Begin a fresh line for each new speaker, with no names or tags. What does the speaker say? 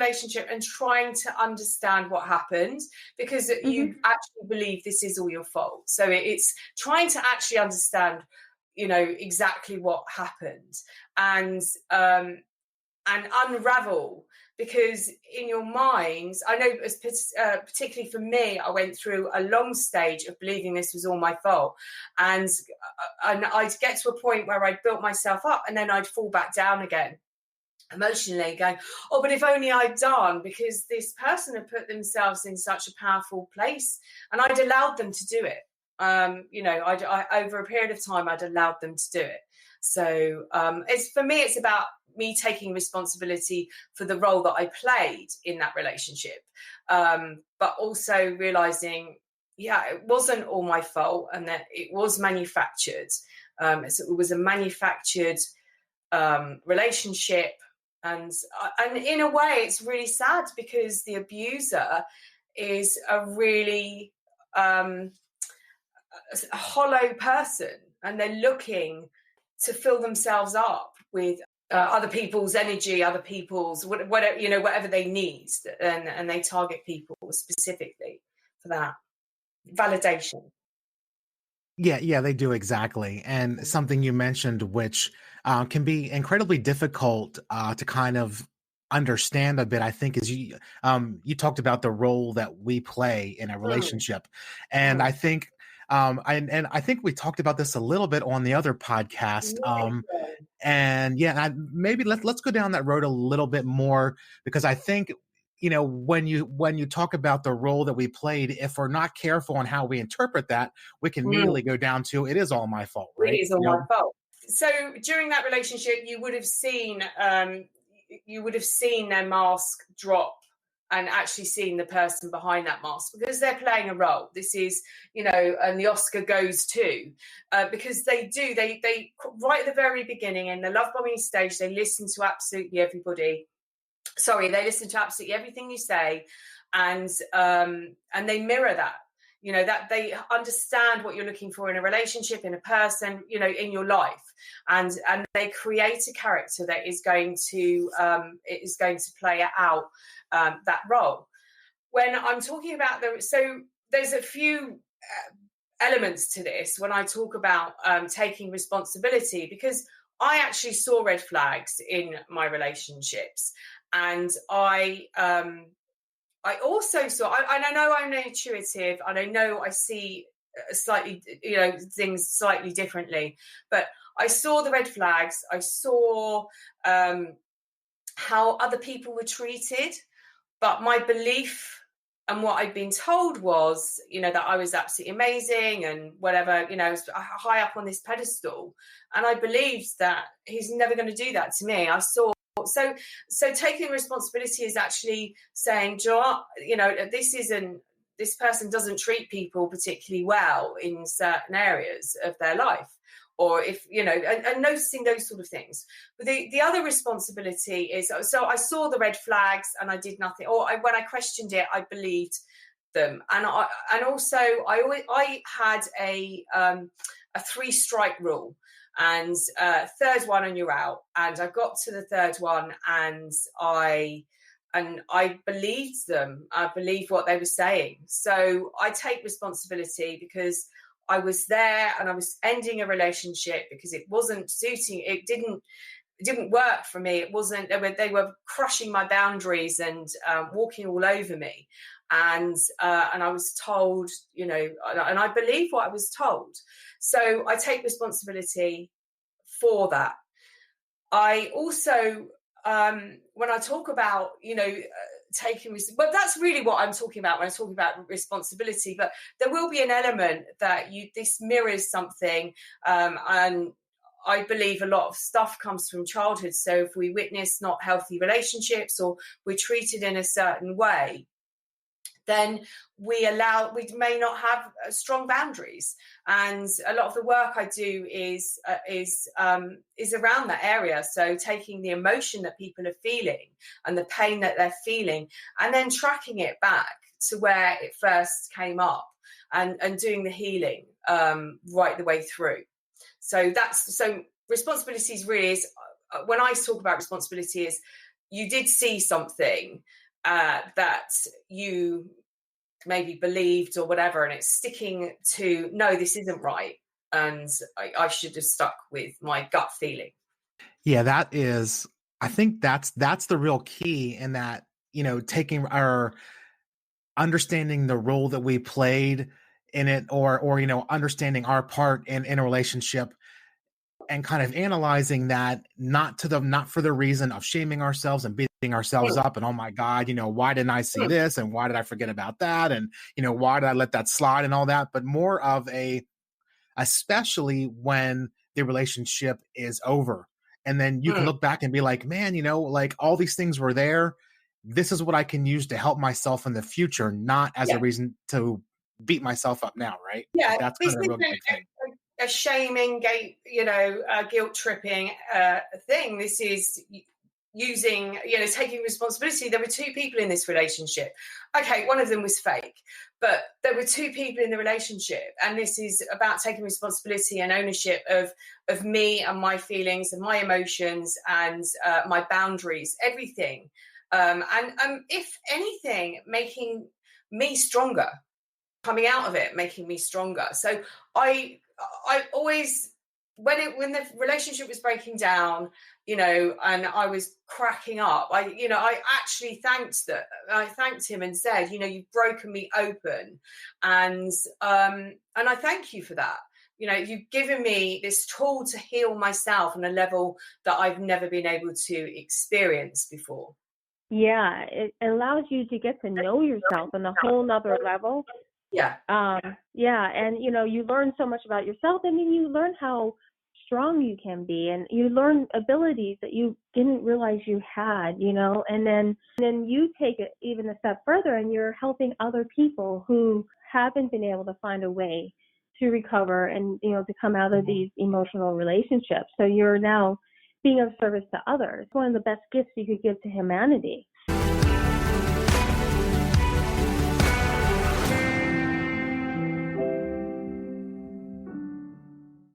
relationship and trying to understand what happened, because you actually believe this is all your fault. So it's trying to actually understand, exactly what happened, and unravel, because in your mind, I know, particularly for me, I went through a long stage of believing this was all my fault, and I'd get to a point where I'd built myself up, and then I'd fall back down again, emotionally, going, oh, but if only I'd done, because this person had put themselves in such a powerful place, and I'd allowed them to do it. I over a period of time, I'd allowed them to do it. So it's about me taking responsibility for the role that I played in that relationship, but also realizing, it wasn't all my fault, and that it was manufactured. So it was a manufactured relationship, and in a way, it's really sad, because the abuser is a really a hollow person, and they're looking to fill themselves up with other people's energy, other people's whatever they need, and they target people specifically for that validation.
Yeah, they do, exactly. And something you mentioned, which can be incredibly difficult to kind of understand a bit, I think, is you talked about the role that we play in a relationship, and I think. I think we talked about this a little bit on the other podcast. Maybe let's go down that road a little bit more, because I think, when you talk about the role that we played, if we're not careful on how we interpret that, we can immediately go down to, it is all my fault, right?
It is all my fault. So during that relationship, you would have seen their mask drop, and actually seeing the person behind that mask, because they're playing a role. This is, and the Oscar goes to, because they right at the very beginning, in the love bombing stage, they listen to absolutely everybody. They listen to absolutely everything you say, and they mirror that. That they understand what you're looking for in a relationship, in a person, in your life, and they create a character that is going to play out that role. When I'm talking about there's a few elements to this when I talk about taking responsibility, because I actually saw red flags in my relationships, and I also saw, and I know I'm intuitive, and I know I see slightly, things slightly differently, but I saw the red flags. I saw how other people were treated, but my belief and what I'd been told was, that I was absolutely amazing and whatever, high up on this pedestal, and I believed that he's never going to do that to me. I saw. So taking responsibility is actually saying, this person doesn't treat people particularly well in certain areas of their life, or if, and noticing those sort of things. But the other responsibility is, so I saw the red flags and I did nothing, or when I questioned it, I believed them. And I had a 3-strike rule. And third one and you're out. And I got to the third one, and I believed them. I believed what they were saying. So I take responsibility, because I was there and I was ending a relationship because it wasn't suiting. It didn't work for me. It wasn't. They were crushing my boundaries and walking all over me. And I was told, and I believe what I was told. So I take responsibility for that. I also, when I talk about, but that's really what I'm talking about when I talk about responsibility. But there will be an element that this mirrors something, and I believe a lot of stuff comes from childhood. So if we witness not healthy relationships, or we're treated in a certain way, then we may not have strong boundaries. And a lot of the work I do is around that area. So taking the emotion that people are feeling and the pain that they're feeling, and then tracking it back to where it first came up, and doing the healing right the way through. So responsibility is really, when I talk about responsibility, is you did see something that you maybe believed or whatever, and it's sticking to, no, this isn't right, and I should have stuck with my gut feeling.
Yeah, that is, I think that's the real key in that, taking our understanding the role that we played in it, or understanding our part in a relationship, and kind of analyzing that, not for the reason of shaming ourselves and beating ourselves
Mm,
up and, oh my god, why didn't I see
mm,
this, and why did I forget about that, and why did I let that slide and all that, but more of a, especially when the relationship is over. And then you can
mm.
look back and be like, man, like all these things were there. This is what I can use to help myself in the future, not as a
Yeah,
reason to beat myself up now, right?
yeah.
Like that's
This
kind of a
is
real big thing.
a shaming, guilt tripping thing. This is using, taking responsibility. There were two people in this relationship. Okay, one of them was fake, but there were two people in the relationship, and this is about taking responsibility and ownership of me and my feelings and my emotions and my boundaries, everything. And if anything, making me stronger, coming out of it, making me stronger. So I always, when the relationship was breaking down, and I was cracking up, I actually I thanked him and said, you've broken me open, and I thank you for that. You've given me this tool to heal myself on a level that I've never been able to experience before.
Yeah, it allows you to get to know yourself on a whole nother level.
Yeah.
Yeah, and you learn so much about yourself, and then you learn how strong you can be, and you learn abilities that you didn't realize you had, and then you take it even a step further, and you're helping other people who haven't been able to find a way to recover and to come out of these emotional relationships. So you're now being of service to others. One of the best gifts you could give to humanity.